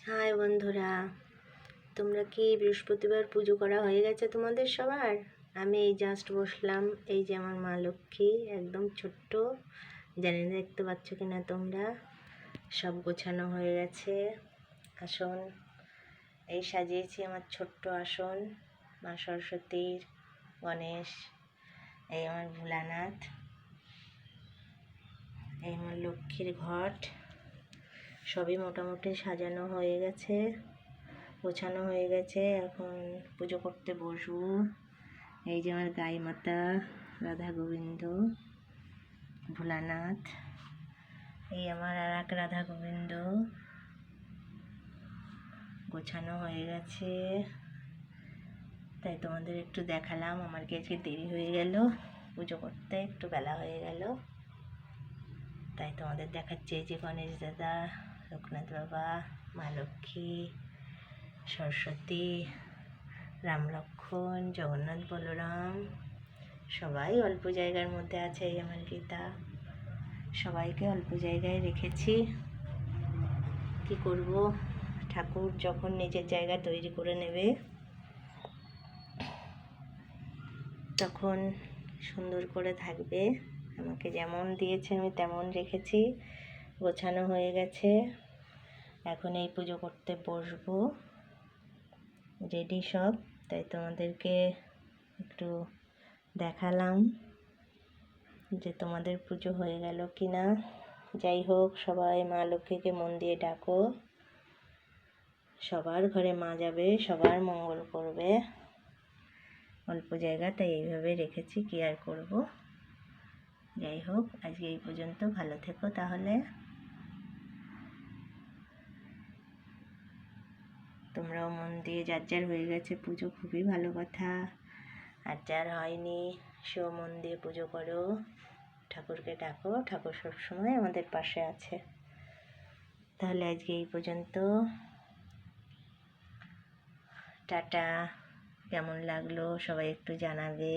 High বন্ধুরা, তোমরা কি বৃহস্পতিবার পুজো করা হয়ে গেছে তোমাদের সবার? আমি এই জাস্ট বসলাম। এই যে আমার মা লক্ষ্মী, একদম ছোট্ট, জানি না দেখতে পাচ্ছ কি না তোমরা। সব গোছানো হয়ে গেছে। আসন এই সাজিয়েছি, আমার ছোট্ট আসন। মা সরস্বতীর, গণেশ, এই আমার ভোলানাথ, এই আমার লক্ষ্মীর ঘট। সবই মোটামুটি সাজানো হয়ে গেছে, গোছানো হয়ে গেছে। এখন পুজো করতে বসবো। এই যে আমার গাই মাতা, রাধা গোবিন্দ, ভোলানাথ, এই আমার আর এক রাধা গোবিন্দ। গোছানো হয়ে গেছে, তাই তোমাদের একটু দেখালাম। আমার কি আজকে দেরি হয়ে গেল পুজো করতে, একটু বেলা হয়ে গেল, তাই তোমাদের দেখাচ্ছে। এই যে গণেশ দাদা, লোকনাথ বাবা, মা লক্ষ্মী, সরস্বতী, রাম লক্ষ্মণ, জগন্নাথ বলরাম, সবাই অল্প জায়গার মধ্যে আছে। এই আমার গীতা, সবাইকে অল্প জায়গায় রেখেছি। কি করব, ঠাকুর যখন নিজের জায়গা তৈরি করে নেবে তখন সুন্দর করে থাকবে। আমাকে যেমন দিয়েছে আমি তেমন রেখেছি। গোছানো হয়ে গেছে, এখন এই পুজো করতে বসবো। রেডি সব, তাই তোমাদেরকে একটু দেখালাম যে তোমাদের পুজো হয়ে গেল কি না। যাই হোক, সবাই মা লক্ষ্মীকে মন দিয়ে ডাকো। সবার ঘরে মা যাবে, সবার মঙ্গল করবে। অল্প জায়গা, তাই এইভাবে রেখেছি, কি আর করব। যাই হোক, আজকে এই পর্যন্ত। ভালো থেকো তাহলে। তোমরাও মন দিয়ে, যার যার হয়ে গেছে পুজো, খুবই ভালো কথা। আর যার হয়নি সেও মন দিয়ে পুজো করো, ঠাকুরকে ডাকো। ঠাকুর সবসময় আমাদের পাশে আছে। তাহলে আজকে এই পর্যন্ত। টাটা। কেমন লাগলো সবাই একটু জানাবে।